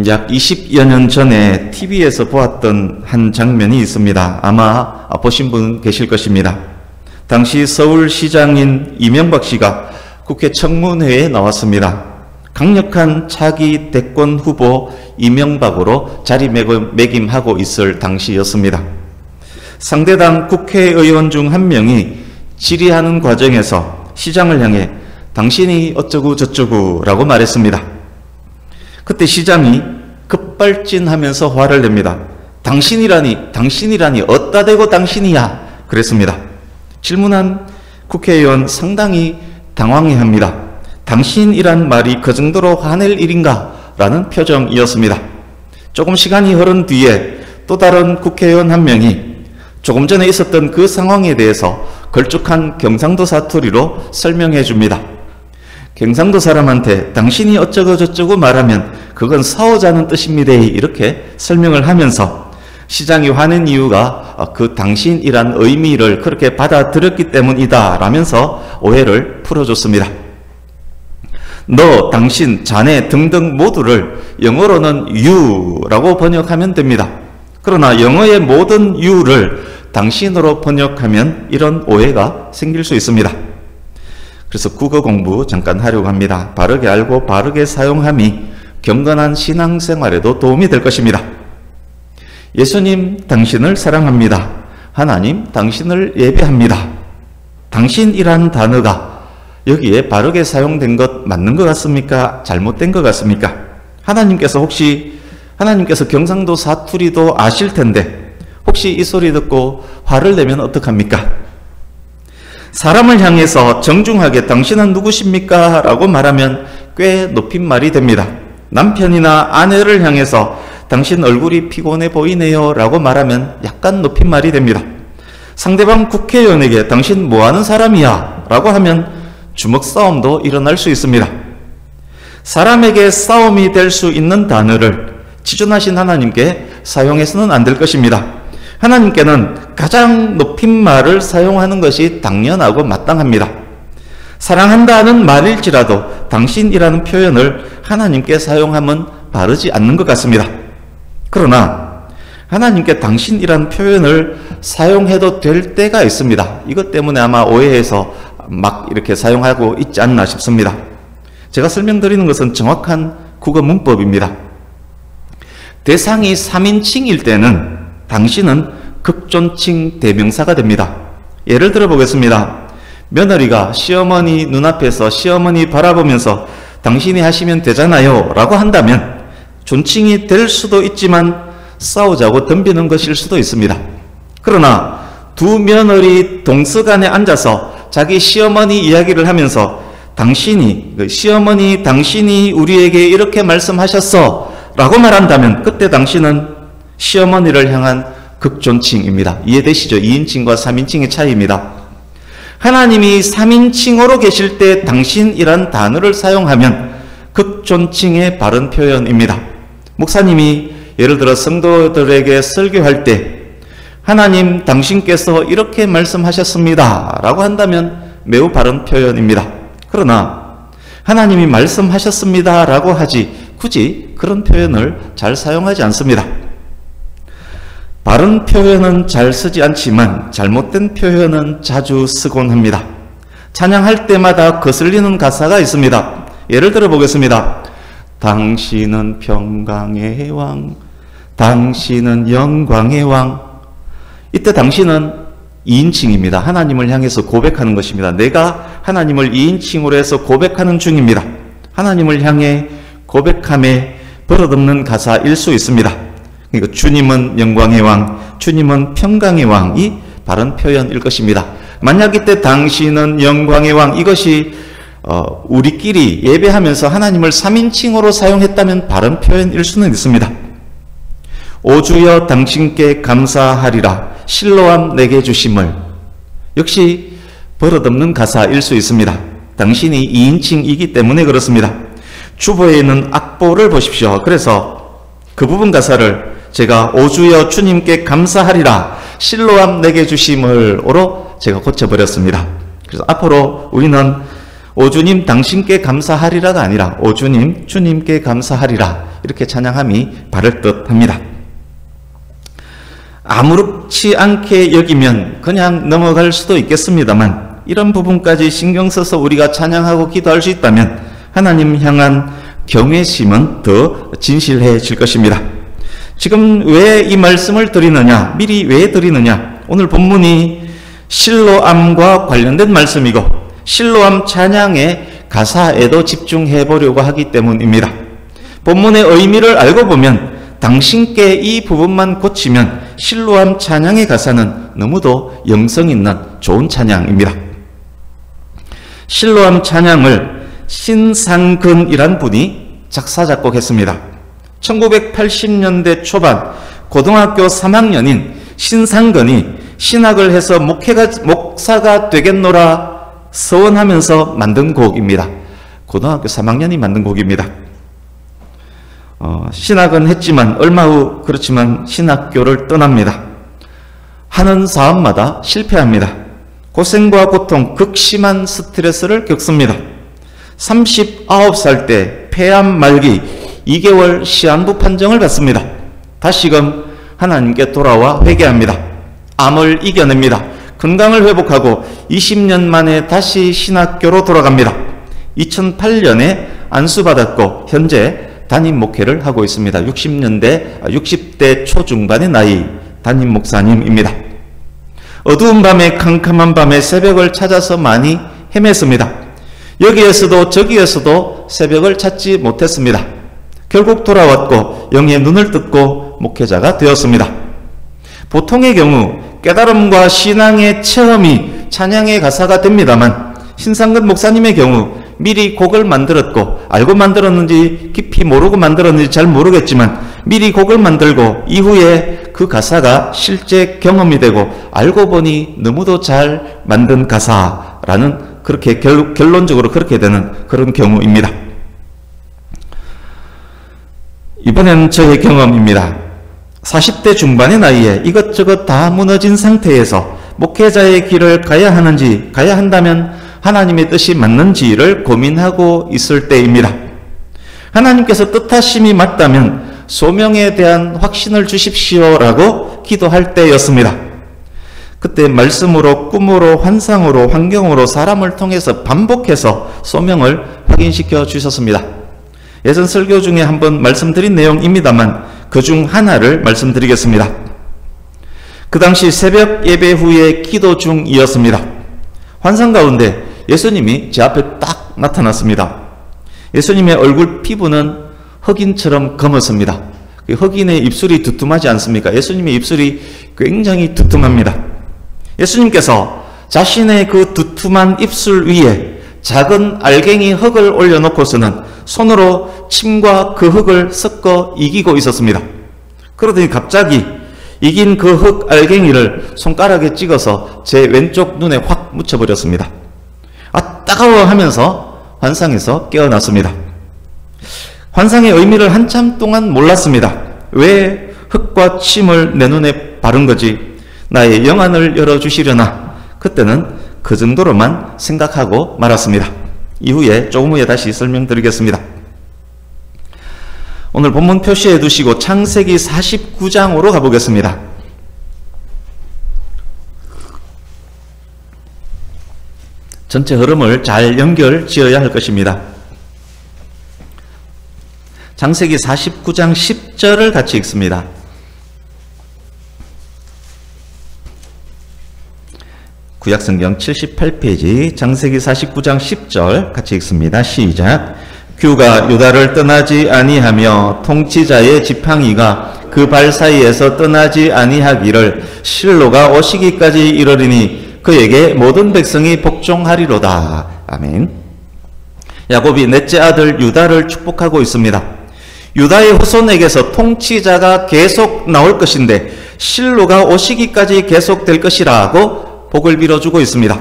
약 20여 년 전에 TV에서 보았던 한 장면이 있습니다. 아마 보신 분 계실 것입니다. 당시 서울시장인 이명박 씨가 국회 청문회에 나왔습니다. 강력한 차기 대권 후보 이명박으로 자리매김하고 있을 당시였습니다. 상대당 국회의원 중 한 명이 질의하는 과정에서 시장을 향해 당신이 어쩌고 저쩌고 라고 말했습니다. 그때 시장이 급발진하면서 화를 냅니다. 당신이라니 어따 대고 당신이야 그랬습니다. 질문한 국회의원 상당히 당황해합니다. 당신이란 말이 그 정도로 화낼 일인가? 라는 표정이었습니다. 조금 시간이 흐른 뒤에 또 다른 국회의원 한 명이 조금 전에 있었던 그 상황에 대해서 걸쭉한 경상도 사투리로 설명해 줍니다. 경상도 사람한테 당신이 어쩌고 저쩌고 말하면 그건 싸우자는 뜻입니다. 이렇게 설명을 하면서 시장이 화낸 이유가 그 당신이란 의미를 그렇게 받아들였기 때문이다 라면서 오해를 풀어줬습니다. 너, 당신, 자네 등등 모두를 영어로는 you라고 번역하면 됩니다. 그러나 영어의 모든 you를 당신으로 번역하면 이런 오해가 생길 수 있습니다. 그래서 국어 공부 잠깐 하려고 합니다. 바르게 알고 바르게 사용함이 경건한 신앙생활에도 도움이 될 것입니다. 예수님, 당신을 사랑합니다. 하나님, 당신을 예배합니다. 당신이란 단어가 여기에 바르게 사용된 것 맞는 것 같습니까? 잘못된 것 같습니까? 하나님께서 경상도 사투리도 아실 텐데 혹시 이 소리 듣고 화를 내면 어떡합니까? 사람을 향해서 정중하게 당신은 누구십니까? 라고 말하면 꽤 높임말이 됩니다. 남편이나 아내를 향해서 당신 얼굴이 피곤해 보이네요 라고 말하면 약간 높임말이 됩니다. 상대방 국회의원에게 당신 뭐하는 사람이야? 라고 하면 주먹 싸움도 일어날 수 있습니다. 사람에게 싸움이 될 수 있는 단어를 지존하신 하나님께 사용해서는 안 될 것입니다. 하나님께는 가장 높임말을 사용하는 것이 당연하고 마땅합니다. 사랑한다는 말일지라도 당신이라는 표현을 하나님께 사용하면 바르지 않는 것 같습니다. 그러나 하나님께 당신이라는 표현을 사용해도 될 때가 있습니다. 이것 때문에 아마 오해해서 막 이렇게 사용하고 있지 않나 싶습니다. 제가 설명드리는 것은 정확한 국어 문법입니다. 대상이 3인칭일 때는 당신은 극존칭 대명사가 됩니다. 예를 들어 보겠습니다. 며느리가 시어머니 눈앞에서 시어머니 바라보면서 당신이 하시면 되잖아요 라고 한다면 존칭이 될 수도 있지만 싸우자고 덤비는 것일 수도 있습니다. 그러나 두 며느리 동서간에 앉아서 자기 시어머니 이야기를 하면서 시어머니 당신이 우리에게 이렇게 말씀하셨어 라고 말한다면 그때 당신은 시어머니를 향한 극존칭입니다. 이해되시죠? 2인칭과 3인칭의 차이입니다. 하나님이 3인칭으로 계실 때 당신이란 단어를 사용하면 극존칭의 바른 표현입니다. 목사님이 예를 들어 성도들에게 설교할 때 하나님 당신께서 이렇게 말씀하셨습니다 라고 한다면 매우 바른 표현입니다. 그러나 하나님이 말씀하셨습니다 라고 하지 굳이 그런 표현을 잘 사용하지 않습니다. 바른 표현은 잘 쓰지 않지만 잘못된 표현은 자주 쓰곤 합니다. 찬양할 때마다 거슬리는 가사가 있습니다. 예를 들어 보겠습니다. 당신은 평강의 왕, 당신은 영광의 왕. 이때 당신은 2인칭입니다. 하나님을 향해서 고백하는 것입니다. 내가 하나님을 2인칭으로 해서 고백하는 중입니다. 하나님을 향해 고백함에 버릇없는 가사일 수 있습니다. 그러니까 주님은 영광의 왕, 주님은 평강의 왕이 바른 표현일 것입니다. 만약 이때 당신은 영광의 왕 이것이 우리끼리 예배하면서 하나님을 3인칭으로 사용했다면 바른 표현일 수는 있습니다. 오 주여 당신께 감사하리라 실로암 내게 주심을 역시 버릇없는 가사일 수 있습니다. 당신이 2인칭이기 때문에 그렇습니다. 주보에 있는 악보를 보십시오. 그래서 그 부분 가사를 제가 오 주여 주님께 감사하리라 실로암 내게 주심을로 제가 고쳐버렸습니다. 그래서 앞으로 우리는 오 주님 당신께 감사하리라가 아니라 오 주님 주님께 감사하리라 이렇게 찬양함이 바를 듯합니다. 아무렇지 않게 여기면 그냥 넘어갈 수도 있겠습니다만 이런 부분까지 신경 써서 우리가 찬양하고 기도할 수 있다면 하나님 향한 경외심은 더 진실해질 것입니다. 지금 왜 이 말씀을 드리느냐, 미리 왜 드리느냐, 오늘 본문이 실로암과 관련된 말씀이고 실로암 찬양의 가사에도 집중해 보려고 하기 때문입니다. 본문의 의미를 알고 보면 당신께 이 부분만 고치면 실로암 찬양의 가사는 너무도 영성 있는 좋은 찬양입니다. 실로암 찬양을 신상근이란 분이 작사 작곡했습니다. 1980년대 초반 고등학교 3학년인 신상근이 신학을 해서 목사가 되겠노라 서원하면서 만든 곡입니다. 고등학교 3학년이 만든 곡입니다. 신학은 했지만 얼마 후 그렇지만 신학교를 떠납니다. 하는 사업마다 실패합니다. 고생과 고통, 극심한 스트레스를 겪습니다. 39살 때 폐암 말기 2개월 시한부 판정을 받습니다. 다시금 하나님께 돌아와 회개합니다. 암을 이겨냅니다. 건강을 회복하고 20년 만에 다시 신학교로 돌아갑니다. 2008년에 안수받았고 현재 담임 목회를 하고 있습니다. 60대 초중반의 나이 담임 목사님입니다. 어두운 밤에 캄캄한 밤에 새벽을 찾아서 많이 헤맸습니다. 여기에서도 저기에서도 새벽을 찾지 못했습니다. 결국 돌아왔고 영의 눈을 뜯고 목회자가 되었습니다. 보통의 경우 깨달음과 신앙의 체험이 찬양의 가사가 됩니다만 신상근 목사님의 경우 미리 곡을 만들었고 알고 만들었는지 깊이 모르고 만들었는지 잘 모르겠지만 미리 곡을 만들고 이후에 그 가사가 실제 경험이 되고 알고 보니 너무도 잘 만든 가사라는 그렇게 결론적으로 그렇게 되는 그런 경우입니다. 이번엔 저의 경험입니다. 40대 중반의 나이에 이것저것 다 무너진 상태에서 목회자의 길을 가야 하는지 가야 한다면 하나님의 뜻이 맞는지를 고민하고 있을 때입니다. 하나님께서 뜻하심이 맞다면 소명에 대한 확신을 주십시오라고 기도할 때였습니다. 그때 말씀으로, 꿈으로, 환상으로, 환경으로 사람을 통해서 반복해서 소명을 확인시켜 주셨습니다. 예전 설교 중에 한번 말씀드린 내용입니다만 그 중 하나를 말씀드리겠습니다. 그 당시 새벽 예배 후에 기도 중이었습니다. 환상 가운데 예수님이 제 앞에 딱 나타났습니다. 예수님의 얼굴 피부는 흑인처럼 검었습니다. 흑인의 입술이 두툼하지 않습니까? 예수님의 입술이 굉장히 두툼합니다. 예수님께서 자신의 그 두툼한 입술 위에 작은 알갱이 흙을 올려놓고서는 손으로 침과 그 흙을 섞어 이기고 있었습니다. 그러더니 갑자기 이긴 그 흙 알갱이를 손가락에 찍어서 제 왼쪽 눈에 확 묻혀버렸습니다. 아, 따가워 하면서 환상에서 깨어났습니다. 환상의 의미를 한참 동안 몰랐습니다. 왜 흙과 침을 내 눈에 바른 거지? 나의 영안을 열어주시려나? 그때는 그 정도로만 생각하고 말았습니다. 이후에 조금 후에 다시 설명드리겠습니다. 오늘 본문 표시해 두시고 창세기 49장으로 가보겠습니다. 전체 흐름을 잘 연결 지어야 할 것입니다. 창세기 49장 10절을 같이 읽습니다. 구약성경 78페이지 창세기 49장 10절 같이 읽습니다. 시작. 규가 유다를 떠나지 아니하며 통치자의 지팡이가 그 발 사이에서 떠나지 아니하기를 실로가 오시기까지 이르리니 그에게 모든 백성이 복종하리로다. 아멘. 야곱이 넷째 아들 유다를 축복하고 있습니다. 유다의 후손에게서 통치자가 계속 나올 것인데 실로가 오시기까지 계속될 것이라고 복을 빌어주고 있습니다.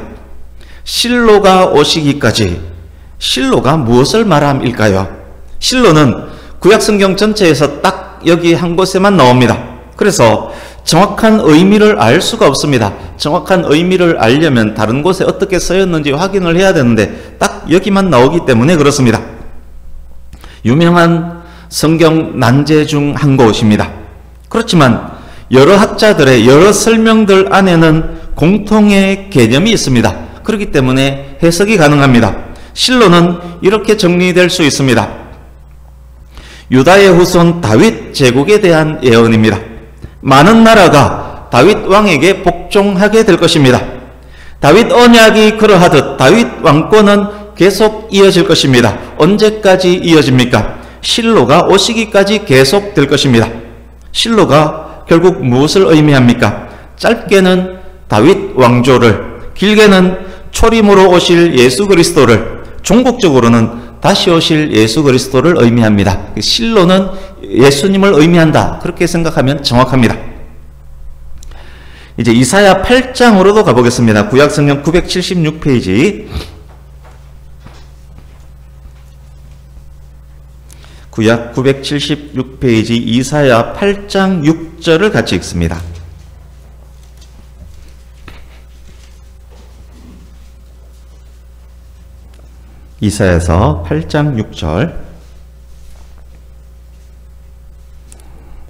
실로가 오시기까지. 실로가 무엇을 말함일까요? 실로는 구약성경 전체에서 딱 여기 한 곳에만 나옵니다. 그래서 정확한 의미를 알 수가 없습니다. 정확한 의미를 알려면 다른 곳에 어떻게 쓰였는지 확인을 해야 되는데 딱 여기만 나오기 때문에 그렇습니다. 유명한 성경 난제 중 한 곳입니다. 그렇지만 여러 학자들의 여러 설명들 안에는 공통의 개념이 있습니다. 그렇기 때문에 해석이 가능합니다. 실로는 이렇게 정리될 수 있습니다. 유다의 후손 다윗 제국에 대한 예언입니다. 많은 나라가 다윗 왕에게 복종하게 될 것입니다. 다윗 언약이 그러하듯 다윗 왕권은 계속 이어질 것입니다. 언제까지 이어집니까? 실로가 오시기까지 계속될 것입니다. 실로가 결국 무엇을 의미합니까? 짧게는 다윗 왕조를, 길게는 초림으로 오실 예수 그리스도를, 종국적으로는 다시 오실 예수 그리스도를 의미합니다. 실로는 예수님을 의미한다. 그렇게 생각하면 정확합니다. 이제 이사야 8장으로도 가보겠습니다. 구약성경 976페이지. 구약 976페이지 이사야 8장 6절을 같이 읽습니다. 이사야서 8장 6절.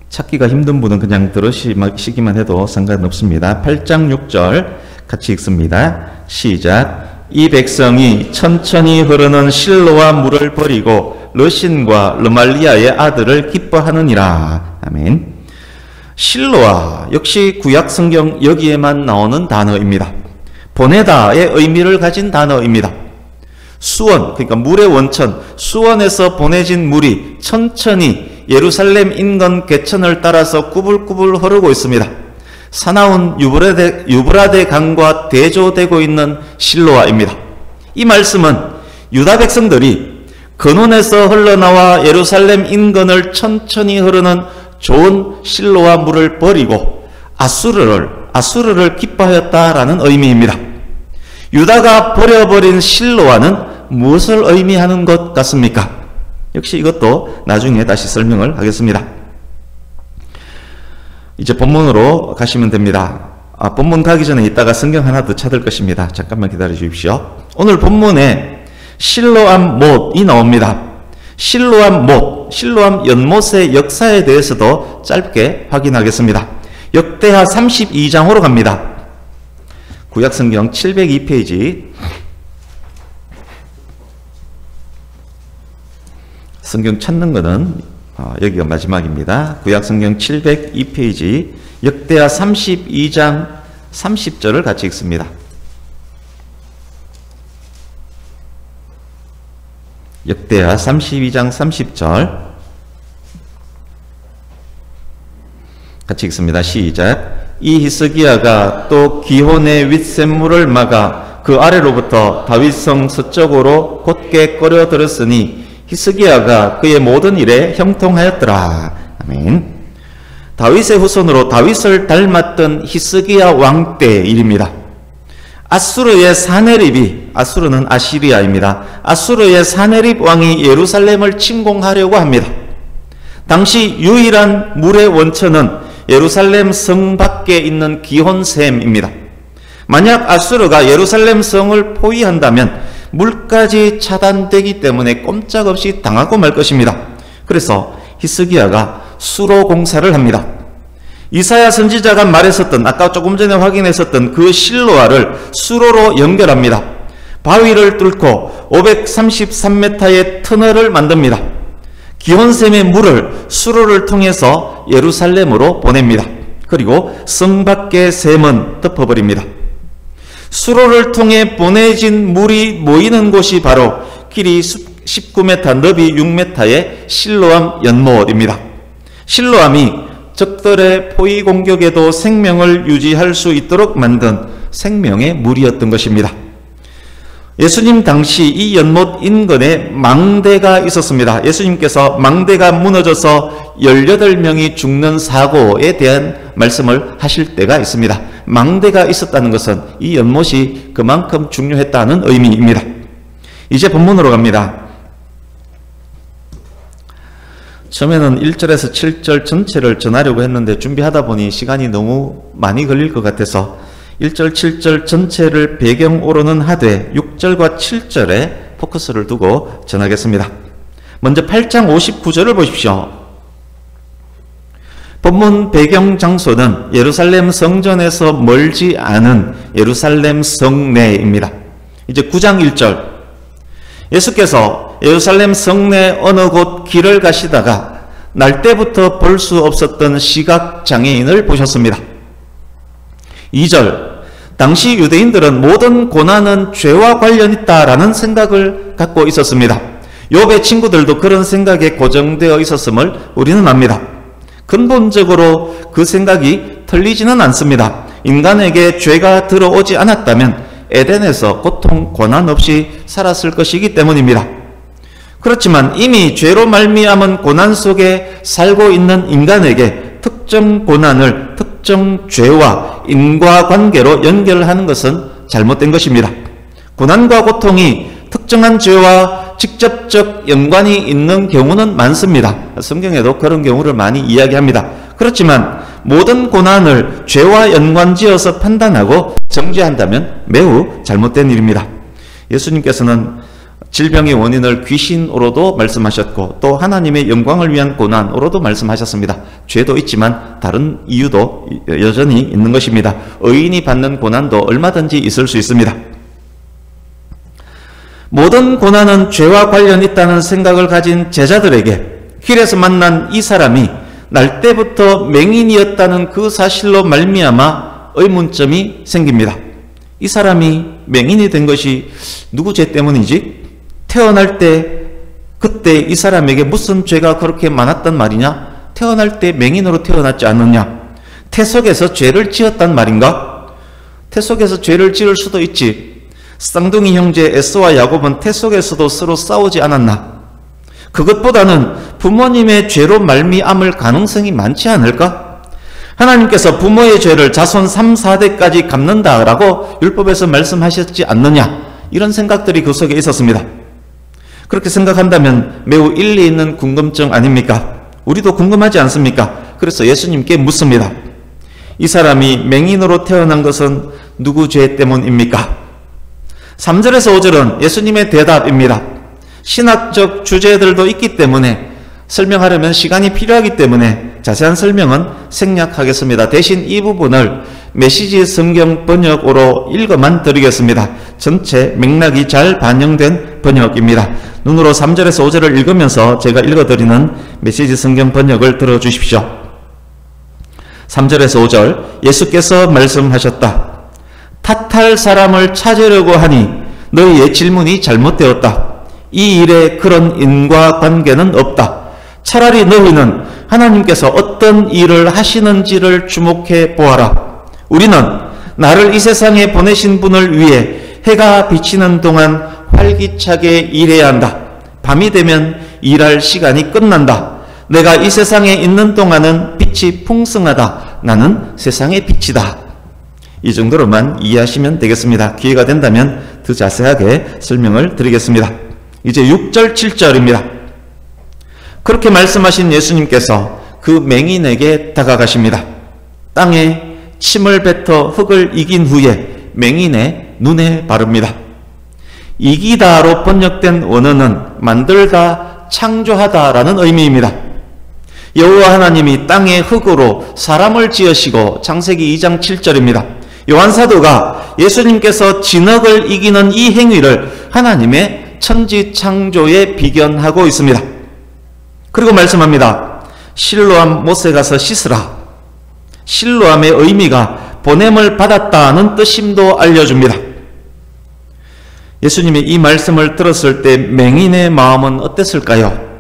찾기가 힘든 분은 그냥 들으시기만 해도 상관없습니다. 8장 6절 같이 읽습니다. 시작. 이 백성이 천천히 흐르는 실로와 물을 버리고 르신과 르말리아의 아들을 기뻐하느니라. 아멘. 실로아 역시 구약성경 여기에만 나오는 단어입니다. 보내다의 의미를 가진 단어입니다. 수원, 그러니까 물의 원천, 수원에서 보내진 물이 천천히 예루살렘 인근 개천을 따라서 꾸불꾸불 흐르고 있습니다. 사나운 유브라데 강과 대조되고 있는 실로아입니다. 이 말씀은 유다 백성들이 근원에서 흘러나와 예루살렘 인근을 천천히 흐르는 좋은 실로아 물을 버리고 아수르를 기뻐하였다라는 의미입니다. 유다가 버려버린 실로아는 무엇을 의미하는 것 같습니까? 역시 이것도 나중에 다시 설명을 하겠습니다. 이제 본문으로 가시면 됩니다. 본문 가기 전에 이따가 성경 하나 더 찾을 것입니다. 잠깐만 기다려 주십시오. 오늘 본문에 실로암 못이 나옵니다. 실로암 연못의 역사에 대해서도 짧게 확인하겠습니다. 역대하 32장으로 갑니다. 구약성경 702페이지. 성경 찾는 것은 여기가 마지막입니다. 구약성경 702페이지 역대하 32장 30절을 같이 읽습니다. 역대하 32장 30절 같이 읽습니다. 시작. 이 히스기야가 또 기혼의 윗샘물을 막아 그 아래로부터 다윗성 서쪽으로 곧게 꺼려들었으니 히스기야가 그의 모든 일에 형통하였더라. 아멘. 다윗의 후손으로 다윗을 닮았던 히스기야 왕 때의 일입니다. 아수르의 사네립이, 아수르는 아시리아입니다. 아수르의 사네립 왕이 예루살렘을 침공하려고 합니다. 당시 유일한 물의 원천은 예루살렘 성 밖에 있는 기혼샘입니다. 만약 아수르가 예루살렘 성을 포위한다면 물까지 차단되기 때문에 꼼짝없이 당하고 말 것입니다. 그래서 히스기야가 수로 공사를 합니다. 이사야 선지자가 말했었던, 아까 조금 전에 확인했었던 그 실로아를 수로로 연결합니다. 바위를 뚫고 533m의 터널을 만듭니다. 기혼샘의 물을 수로를 통해서 예루살렘으로 보냅니다. 그리고 성 밖의 샘은 덮어버립니다. 수로를 통해 보내진 물이 모이는 곳이 바로 길이 19m, 너비 6m의 실로암 연못입니다. 실로암이 적들의 포위 공격에도 생명을 유지할 수 있도록 만든 생명의 물이었던 것입니다. 예수님 당시 이 연못 인근에 망대가 있었습니다. 예수님께서 망대가 무너져서 18명이 죽는 사고에 대한 말씀을 하실 때가 있습니다. 망대가 있었다는 것은 이 연못이 그만큼 중요했다는 의미입니다. 이제 본문으로 갑니다. 처음에는 1절에서 7절 전체를 전하려고 했는데 준비하다 보니 시간이 너무 많이 걸릴 것 같아서 1절, 7절 전체를 배경으로는 하되 6절과 7절에 포커스를 두고 전하겠습니다. 먼저 8장 59절을 보십시오. 본문 배경 장소는 예루살렘 성전에서 멀지 않은 예루살렘 성내입니다. 이제 9장 1절, 예수께서 예루살렘 성내 어느 곳 길을 가시다가 날 때부터 볼 수 없었던 시각장애인을 보셨습니다. 2절, 당시 유대인들은 모든 고난은 죄와 관련 있다라는 생각을 갖고 있었습니다. 욥의 친구들도 그런 생각에 고정되어 있었음을 우리는 압니다. 근본적으로 그 생각이 틀리지는 않습니다. 인간에게 죄가 들어오지 않았다면 에덴에서 고통, 고난 없이 살았을 것이기 때문입니다. 그렇지만 이미 죄로 말미암은 고난 속에 살고 있는 인간에게 특정 고난을 특정 죄와 인과관계로 연결하는 것은 잘못된 것입니다. 고난과 고통이 특정한 죄와 직접적 연관이 있는 경우는 많습니다. 성경에도 그런 경우를 많이 이야기합니다. 그렇지만 모든 고난을 죄와 연관지어서 판단하고 정죄한다면 매우 잘못된 일입니다. 예수님께서는 질병의 원인을 귀신으로도 말씀하셨고 또 하나님의 영광을 위한 고난으로도 말씀하셨습니다. 죄도 있지만 다른 이유도 여전히 있는 것입니다. 의인이 받는 고난도 얼마든지 있을 수 있습니다. 모든 고난은 죄와 관련 있다는 생각을 가진 제자들에게 길에서 만난 이 사람이 날 때부터 맹인이었다는 그 사실로 말미암아 의문점이 생깁니다. 이 사람이 맹인이 된 것이 누구 죄 때문이지? 태어날 때 그때 이 사람에게 무슨 죄가 그렇게 많았단 말이냐? 태어날 때 맹인으로 태어났지 않느냐? 태속에서 죄를 지었단 말인가? 태속에서 죄를 지을 수도 있지. 쌍둥이 형제 에서와 야곱은 태속에서도 서로 싸우지 않았나? 그것보다는 부모님의 죄로 말미암을 가능성이 많지 않을까? 하나님께서 부모의 죄를 자손 3, 4대까지 갚는다라고 율법에서 말씀하셨지 않느냐? 이런 생각들이 그 속에 있었습니다. 그렇게 생각한다면 매우 일리 있는 궁금증 아닙니까? 우리도 궁금하지 않습니까? 그래서 예수님께 묻습니다. 이 사람이 맹인으로 태어난 것은 누구 죄 때문입니까? 3절에서 5절은 예수님의 대답입니다. 신학적 주제들도 있기 때문에 설명하려면 시간이 필요하기 때문에 자세한 설명은 생략하겠습니다. 대신 이 부분을 메시지 성경 번역으로 읽어만 드리겠습니다. 전체 맥락이 잘 반영된 번역입니다. 눈으로 3절에서 5절을 읽으면서 제가 읽어드리는 메시지 성경 번역을 들어주십시오. 3절에서 5절, 예수께서 말씀하셨다. 탓할 사람을 찾으려고 하니 너희의 질문이 잘못되었다. 이 일에 그런 인과관계는 없다. 차라리 너희는 하나님께서 어떤 일을 하시는지를 주목해 보아라. 우리는 나를 이 세상에 보내신 분을 위해 해가 비치는 동안 활기차게 일해야 한다. 밤이 되면 일할 시간이 끝난다. 내가 이 세상에 있는 동안은 빛이 풍성하다. 나는 세상의 빛이다. 이 정도로만 이해하시면 되겠습니다. 기회가 된다면 더 자세하게 설명을 드리겠습니다. 이제 6절, 7절입니다. 그렇게 말씀하신 예수님께서 그 맹인에게 다가가십니다. 땅에 침을 뱉어 흙을 이긴 후에 맹인의 눈에 바릅니다. 이기다로 번역된 원어는 만들다, 창조하다라는 의미입니다. 여호와 하나님이 땅의 흙으로 사람을 지으시고 창세기 2장 7절입니다. 요한사도가 예수님께서 진흙을 이기는 이 행위를 하나님의 천지창조에 비견하고 있습니다. 그리고 말씀합니다. 실로암 못에 가서 씻으라. 실로암의 의미가 보냄을 받았다는 뜻임도 알려줍니다. 예수님이 이 말씀을 들었을 때 맹인의 마음은 어땠을까요?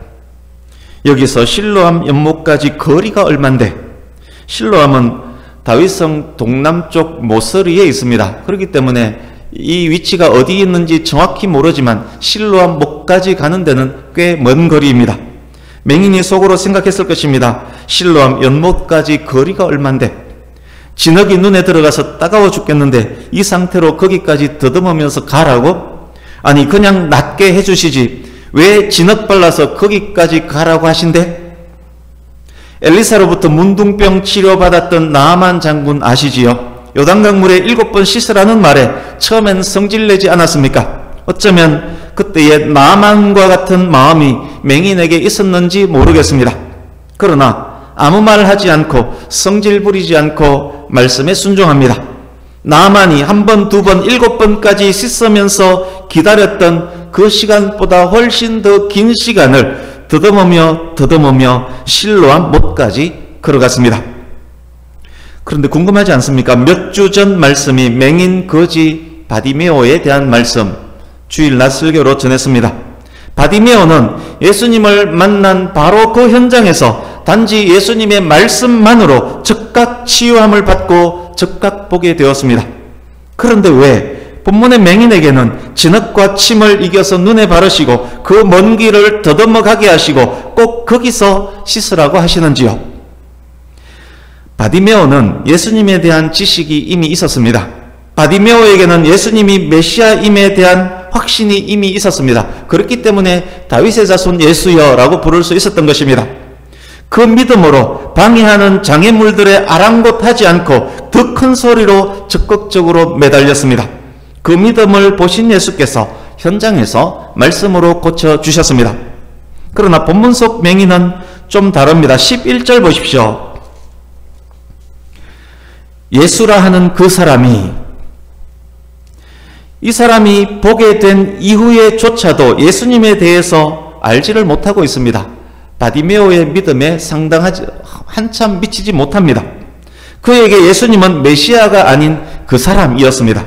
여기서 실로암 연못까지 거리가 얼만데, 실로암은 다윗성 동남쪽 모서리에 있습니다. 그렇기 때문에 이 위치가 어디 있는지 정확히 모르지만 실로암 목까지 가는 데는 꽤 먼 거리입니다. 맹인이 속으로 생각했을 것입니다. 실로암 연못까지 거리가 얼만데, 진흙이 눈에 들어가서 따가워 죽겠는데 이 상태로 거기까지 더듬으면서 가라고? 아니 그냥 낫게 해주시지 왜 진흙 발라서 거기까지 가라고 하신대? 엘리사로부터 문둥병 치료받았던 나아만 장군 아시지요? 요단강물에 7번 씻으라는 말에 처음엔 성질내지 않았습니까? 어쩌면 그때의 나만과 같은 마음이 맹인에게 있었는지 모르겠습니다. 그러나 아무 말 하지 않고 성질 부리지 않고 말씀에 순종합니다. 나만이 한 번, 두 번, 7번까지 씻으면서 기다렸던 그 시간보다 훨씬 더 긴 시간을 더듬으며 실로암 못까지 걸어갔습니다. 그런데 궁금하지 않습니까? 몇 주 전 말씀이 맹인 거지 바디메오에 대한 말씀, 주일낮 설교로 전했습니다. 바디메오는 예수님을 만난 바로 그 현장에서 단지 예수님의 말씀만으로 즉각 치유함을 받고 즉각 보게 되었습니다. 그런데 왜 본문의 맹인에게는 진흙과 침을 이겨서 눈에 바르시고 그 먼 길을 더듬어 가게 하시고 꼭 거기서 씻으라고 하시는지요? 바디메오는 예수님에 대한 지식이 이미 있었습니다. 바디메오에게는 예수님이 메시아임에 대한 확신이 이미 있었습니다. 그렇기 때문에 다윗의 자손 예수여 라고 부를 수 있었던 것입니다. 그 믿음으로 방해하는 장애물들에 아랑곳하지 않고 더 큰 소리로 적극적으로 매달렸습니다. 그 믿음을 보신 예수께서 현장에서 말씀으로 고쳐주셨습니다. 그러나 본문 속 맹인은 좀 다릅니다. 11절 보십시오. 예수라 하는 그 사람이, 이 사람이 보게 된 이후에조차도 예수님에 대해서 알지를 못하고 있습니다. 바디메오의 믿음에 한참 미치지 못합니다. 그에게 예수님은 메시아가 아닌 그 사람이었습니다.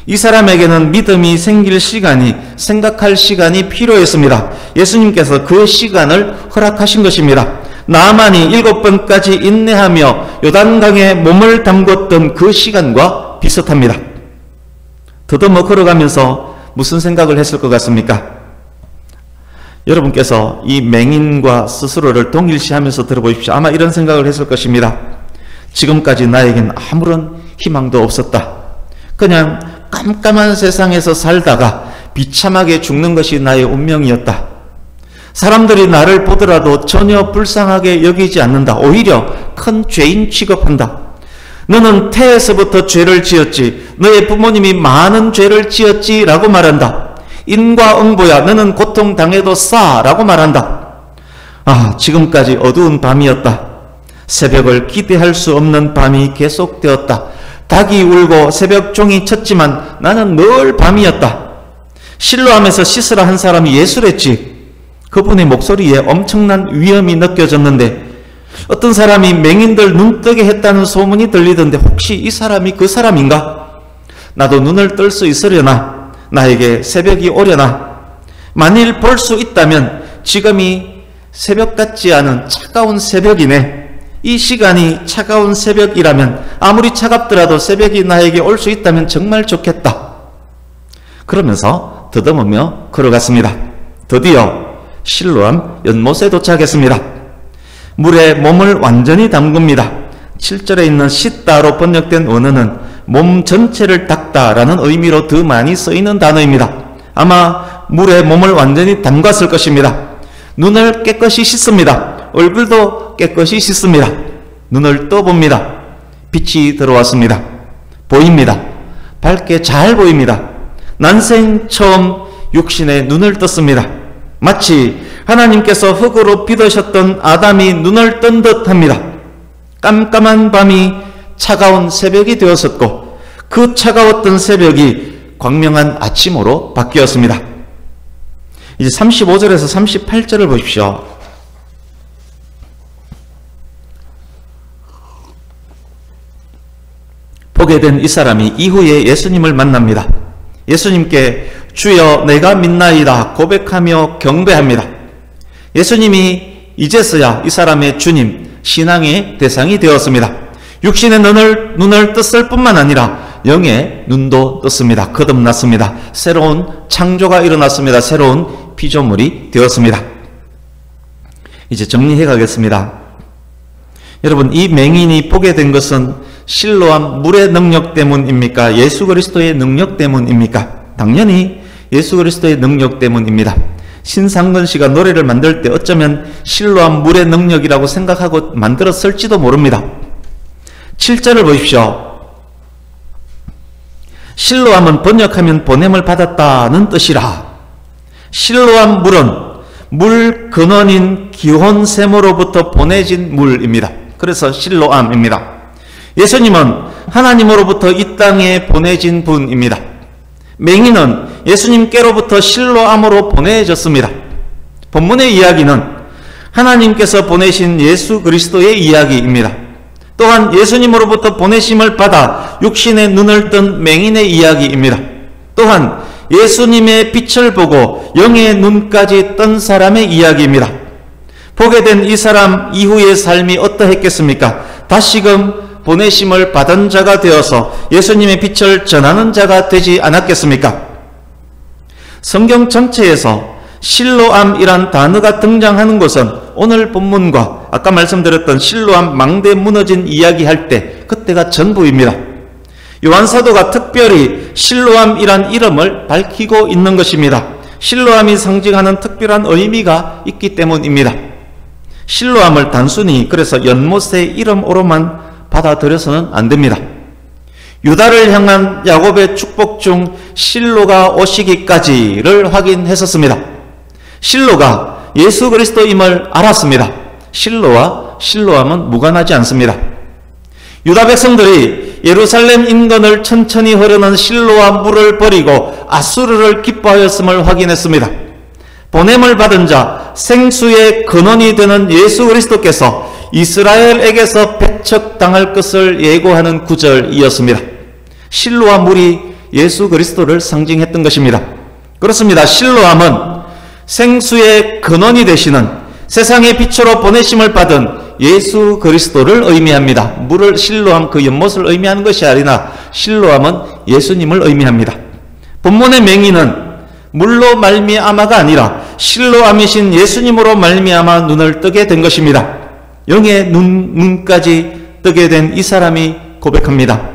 이 사람에게는 믿음이 생길 시간이, 생각할 시간이 필요했습니다. 예수님께서 그 시간을 허락하신 것입니다. 나만이 7번까지 인내하며 요단강에 몸을 담궜던 그 시간과 비슷합니다. 더듬어 걸어가면서 무슨 생각을 했을 것 같습니까? 여러분께서 이 맹인과 스스로를 동일시하면서 들어보십시오. 아마 이런 생각을 했을 것입니다. 지금까지 나에겐 아무런 희망도 없었다. 그냥 깜깜한 세상에서 살다가 비참하게 죽는 것이 나의 운명이었다. 사람들이 나를 보더라도 전혀 불쌍하게 여기지 않는다. 오히려 큰 죄인 취급한다. 너는 태에서부터 죄를 지었지, 너의 부모님이 많은 죄를 지었지 라고 말한다. 인과응보야, 너는 고통당해도 싸 라고 말한다. 지금까지 어두운 밤이었다. 새벽을 기대할 수 없는 밤이 계속되었다. 닭이 울고 새벽 종이 쳤지만 나는 늘 밤이었다. 실로암에서 씻으라 한 사람이 예수랬지. 그분의 목소리에 엄청난 위험이 느껴졌는데 어떤 사람이 맹인들 눈뜨게 했다는 소문이 들리던데 혹시 이 사람이 그 사람인가? 나도 눈을 뜰 수 있으려나? 나에게 새벽이 오려나? 만일 볼 수 있다면 지금이 새벽 같지 않은 차가운 새벽이네. 이 시간이 차가운 새벽이라면 아무리 차갑더라도 새벽이 나에게 올 수 있다면 정말 좋겠다. 그러면서 더듬으며 걸어갔습니다. 드디어 실로암 연못에 도착했습니다. 물에 몸을 완전히 담굽니다. 7절에 있는 씻다로 번역된 원어는 몸 전체를 닦다라는 의미로 더 많이 쓰이는 단어입니다. 아마 물에 몸을 완전히 담갔을 것입니다. 눈을 깨끗이 씻습니다. 얼굴도 깨끗이 씻습니다. 눈을 떠봅니다. 빛이 들어왔습니다. 보입니다. 밝게 잘 보입니다. 난생 처음 육신에 눈을 떴습니다. 마치 하나님께서 흙으로 빚으셨던 아담이 눈을 뜬 듯합니다. 깜깜한 밤이 차가운 새벽이 되었었고 그 차가웠던 새벽이 광명한 아침으로 바뀌었습니다. 이제 35절에서 38절을 보십시오. 보게 된 이 사람이 이후에 예수님을 만납니다. 예수님께 주여 내가 믿나이다 고백하며 경배합니다. 예수님이 이제서야 이 사람의 주님, 신앙의 대상이 되었습니다. 육신의 눈을 떴을 뿐만 아니라 영의 눈도 떴습니다. 거듭났습니다. 새로운 창조가 일어났습니다. 새로운 피조물이 되었습니다. 이제 정리해 가겠습니다. 여러분, 이 맹인이 보게 된 것은 실로암 물의 능력 때문입니까? 예수 그리스도의 능력 때문입니까? 당연히 예수 그리스도의 능력 때문입니다. 신상근 씨가 노래를 만들 때 어쩌면 실로암 물의 능력이라고 생각하고 만들었을지도 모릅니다. 7절을 보십시오. 실로암은 번역하면 보냄을 받았다는 뜻이라. 실로암 물은 물 근원인 기혼샘으로부터 보내진 물입니다. 그래서 실로암입니다. 예수님은 하나님으로부터 이 땅에 보내진 분입니다. 맹인은 예수님께로부터 실로암으로 보내졌습니다. 본문의 이야기는 하나님께서 보내신 예수 그리스도의 이야기입니다. 또한 예수님으로부터 보내심을 받아 육신의 눈을 뜬 맹인의 이야기입니다. 또한 예수님의 빛을 보고 영의 눈까지 뜬 사람의 이야기입니다. 보게 된 이 사람 이후의 삶이 어떠했겠습니까? 다시금 보내심을 받은 자가 되어서 예수님의 빛을 전하는 자가 되지 않았겠습니까? 성경 전체에서 실로암이란 단어가 등장하는 것은 오늘 본문과 아까 말씀드렸던 실로암 망대 무너진 이야기할 때 그때가 전부입니다. 요한사도가 특별히 실로암이란 이름을 밝히고 있는 것입니다. 실로암이 상징하는 특별한 의미가 있기 때문입니다. 실로암을 단순히 그래서 연못의 이름으로만 받아들여서는 안 됩니다. 유다를 향한 야곱의 축복 중 실로가 오시기까지를 확인했었습니다. 실로가 예수 그리스도임을 알았습니다. 실로와 실로암은 무관하지 않습니다. 유다 백성들이 예루살렘 인근을 천천히 흐르는 실로와 물을 버리고 아수르를 기뻐하였음을 확인했습니다. 보냄을 받은 자 생수의 근원이 되는 예수 그리스도께서 이스라엘에게서 배척당할 것을 예고하는 구절이었습니다. 실로와 물이 예수 그리스도를 상징했던 것입니다. 그렇습니다. 실로암은 생수의 근원이 되시는 세상의 빛으로 보내심을 받은 예수 그리스도를 의미합니다. 물을 실로암 그 연못을 의미하는 것이 아니라 실로암은 예수님을 의미합니다. 본문의 맹인은 물로 말미암아가 아니라 실로암이신 예수님으로 말미암아 눈을 뜨게 된 것입니다. 영의 눈까지 뜨게 된 이 사람이 고백합니다.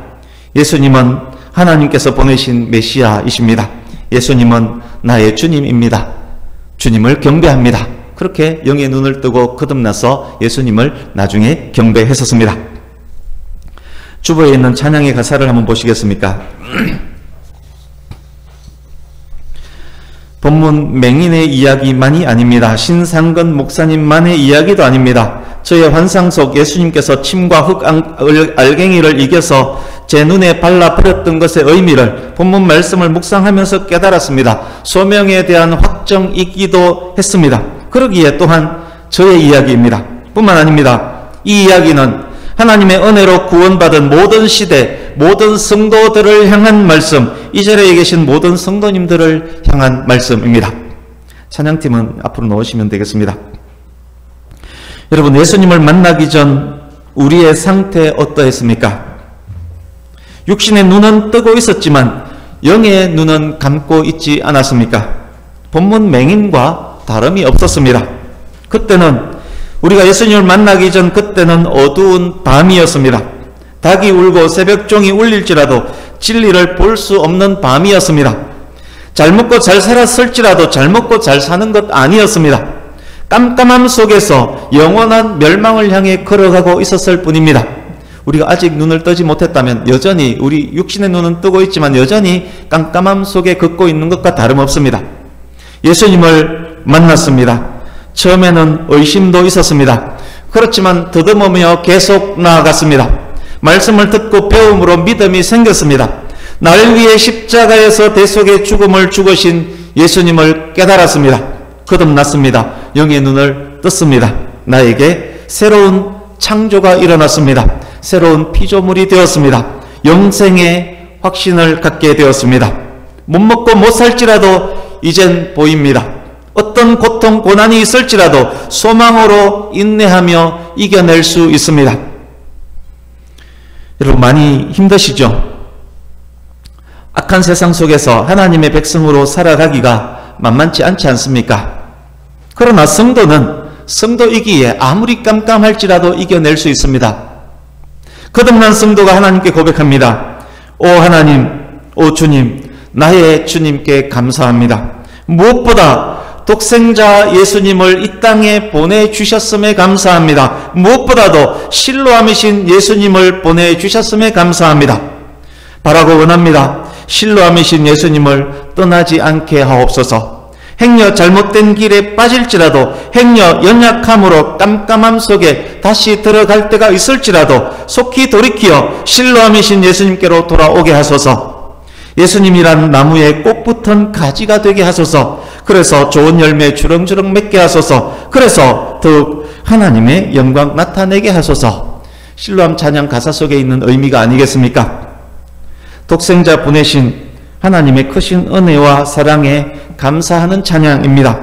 예수님은 하나님께서 보내신 메시아이십니다. 예수님은 나의 주님입니다. 주님을 경배합니다. 그렇게 영의 눈을 뜨고 거듭나서 예수님을 나중에 경배했었습니다. 주보에 있는 찬양의 가사를 한번 보시겠습니까? 본문 맹인의 이야기만이 아닙니다. 신상근 목사님만의 이야기도 아닙니다. 저의 환상 속 예수님께서 침과 흙 알갱이를 이겨서 제 눈에 발라버렸던 것의 의미를 본문 말씀을 묵상하면서 깨달았습니다. 소명에 대한 확정이기도 했습니다. 그러기에 또한 저의 이야기입니다. 뿐만 아닙니다. 이 이야기는 하나님의 은혜로 구원받은 모든 시대, 모든 성도들을 향한 말씀, 이 자리에 계신 모든 성도님들을 향한 말씀입니다. 찬양팀은 앞으로 나오시면 되겠습니다. 여러분, 예수님을 만나기 전 우리의 상태 어떠했습니까? 육신의 눈은 뜨고 있었지만 영의 눈은 감고 있지 않았습니까? 본문 맹인과 다름이 없었습니다. 그때는 우리가 예수님을 만나기 전 그때는 어두운 밤이었습니다. 닭이 울고 새벽종이 울릴지라도 진리를 볼 수 없는 밤이었습니다. 잘 먹고 잘 살았을지라도 잘 먹고 잘 사는 것 아니었습니다. 깜깜함 속에서 영원한 멸망을 향해 걸어가고 있었을 뿐입니다. 우리가 아직 눈을 뜨지 못했다면 여전히 우리 육신의 눈은 뜨고 있지만 여전히 깜깜함 속에 걷고 있는 것과 다름없습니다. 예수님을 만났습니다. 처음에는 의심도 있었습니다. 그렇지만 더듬으며 계속 나아갔습니다. 말씀을 듣고 배움으로 믿음이 생겼습니다. 나를 위해 십자가에서 대속의 죽음을 죽으신 예수님을 깨달았습니다. 거듭났습니다. 영의 눈을 떴습니다. 나에게 새로운 창조가 일어났습니다. 새로운 피조물이 되었습니다. 영생의 확신을 갖게 되었습니다. 못 먹고 못 살지라도 이젠 보입니다. 어떤 고통, 고난이 있을지라도 소망으로 인내하며 이겨낼 수 있습니다. 여러분, 많이 힘드시죠? 악한 세상 속에서 하나님의 백성으로 살아가기가 만만치 않지 않습니까? 그러나 성도이기에 아무리 깜깜할지라도 이겨낼 수 있습니다. 거듭난 성도가 하나님께 고백합니다. 오 하나님, 오 주님, 나의 주님께 감사합니다. 무엇보다 독생자 예수님을 이 땅에 보내주셨음에 감사합니다. 무엇보다도 실로암이신 예수님을 보내주셨음에 감사합니다. 바라고 원합니다. 실로암이신 예수님을 떠나지 않게 하옵소서. 행여 잘못된 길에 빠질지라도, 행여 연약함으로 깜깜함 속에 다시 들어갈 때가 있을지라도 속히 돌이키어 실로암이신 예수님께로 돌아오게 하소서. 예수님이란 나무에 꼭 붙은 가지가 되게 하소서. 그래서 좋은 열매 주렁주렁 맺게 하소서. 그래서 더욱 하나님의 영광 나타내게 하소서. 실로암 찬양 가사 속에 있는 의미가 아니겠습니까? 독생자 보내신 하나님의 크신 은혜와 사랑에 감사하는 찬양입니다.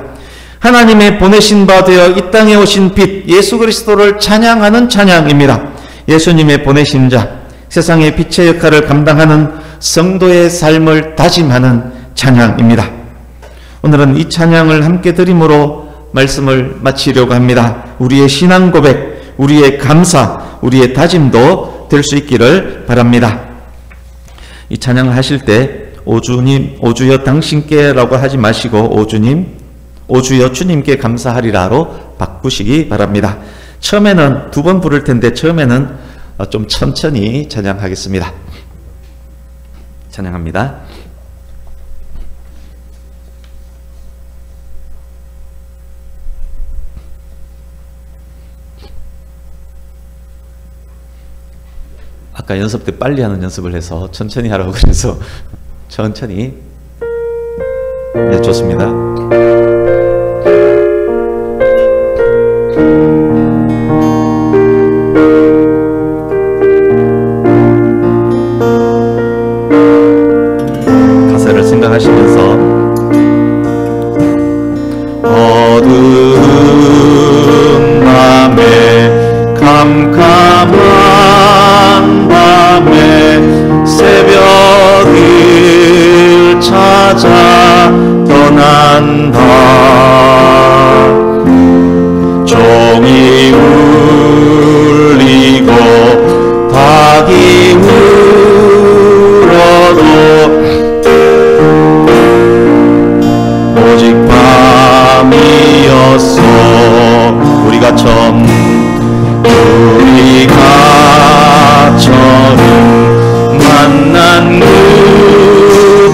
하나님의 보내신 바 되어 이 땅에 오신 빛 예수 그리스도를 찬양하는 찬양입니다. 예수님의 보내신 자, 세상의 빛의 역할을 감당하는 성도의 삶을 다짐하는 찬양입니다. 오늘은 이 찬양을 함께 드림으로 말씀을 마치려고 합니다. 우리의 신앙 고백, 우리의 감사, 우리의 다짐도 될 수 있기를 바랍니다. 이 찬양을 하실 때 오주님, 오주여 당신께 라고 하지 마시고 오주님, 오주여 주님께 감사하리라로 바꾸시기 바랍니다. 처음에는 2번 부를 텐데 처음에는 좀 천천히 찬양하겠습니다. 찬양합니다. 아까 연습 때 빨리 하는 연습을 해서 천천히 하라고 그래서 천천히. 네, 좋습니다. 가사를 생각하시면서 어두운 밤에 캄캄한 밤에 새벽을 찾아 떠난다. 종이 울리고 닭이 울어도 오직 밤이었어. 우리가 처음 만난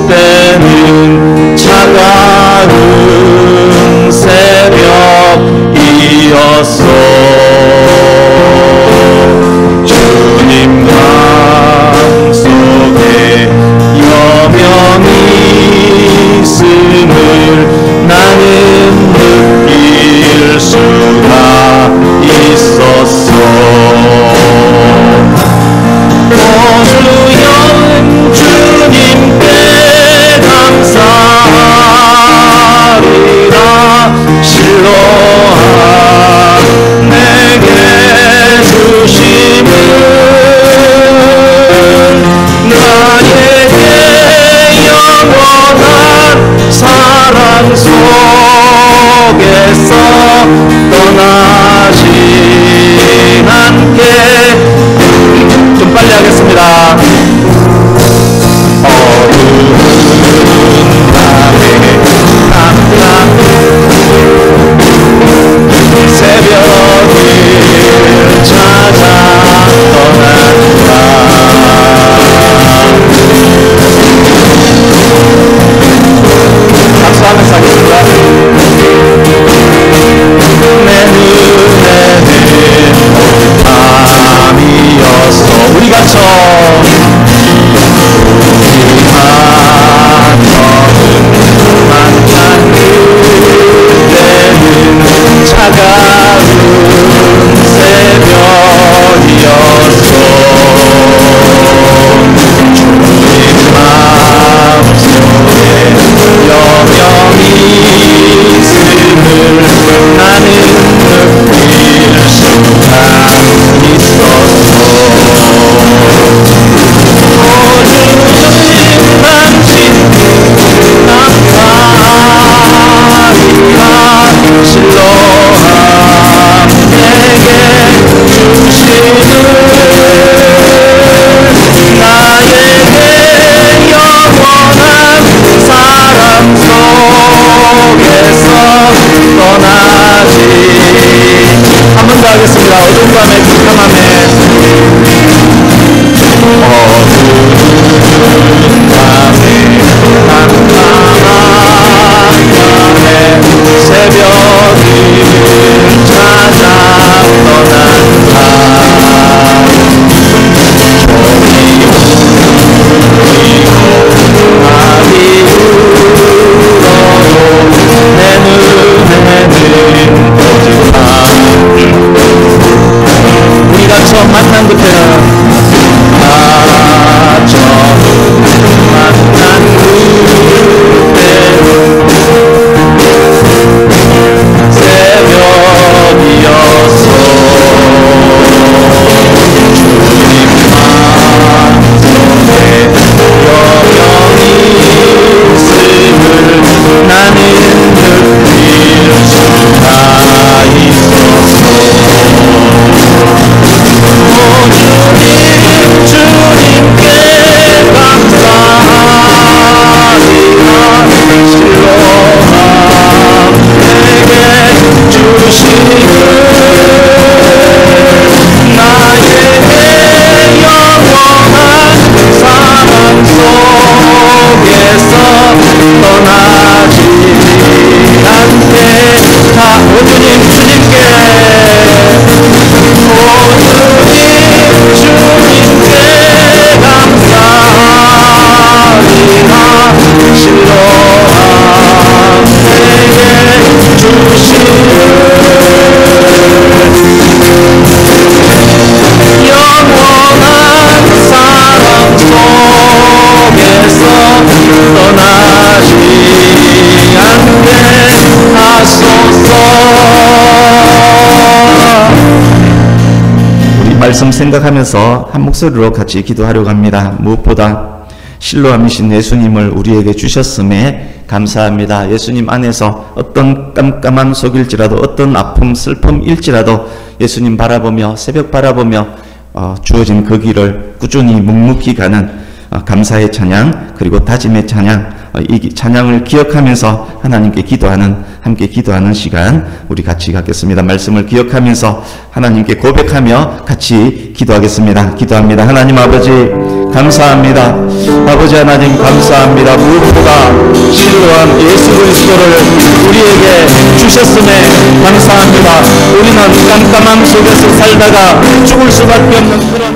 그때는 차가운 새벽이었어. 주님 방 속에 여명이 있음을 나는 느낄 수가 있었어. 오주여 주님께 감사하리라. 실로암 내게 주심은 나에게 영원한 사랑 속에서 떠나지 않게. 좀 빨리 하겠습니다. 어두운 밤에 깜깜 새벽을 찾아 떠난다. 박수하면서 하겠습니다. 내 눈에는 밤이었어. 우리가 처음 만난 그때는 차가운 새벽이었어. 주님 마음속에 여명이 있음을 나는 느낄 수가 있었어. 하겠습니다. 어두운 밤에 캄캄함에 어두운 밤에 캄캄함에 말씀 생각하면서 한 목소리로 같이 기도하려고 합니다. 무엇보다 실로암이신 예수님을 우리에게 주셨음에 감사합니다. 예수님 안에서 어떤 깜깜한 속일지라도 어떤 아픔 슬픔일지라도 예수님 바라보며 새벽 바라보며 주어진 그 길을 꾸준히 묵묵히 가는 감사의 찬양 그리고 다짐의 찬양 이 찬양을 기억하면서 하나님께 함께 기도하는 시간 우리 같이 갖겠습니다. 말씀을 기억하면서 하나님께 고백하며 같이 기도하겠습니다. 기도합니다. 하나님 아버지 감사합니다. 아버지 하나님 감사합니다. 무엇보다 실로암 예수 그리스도를 우리에게 주셨음에 감사합니다. 우리는 깜깜함 속에서 살다가 죽을 수밖에 없는 그런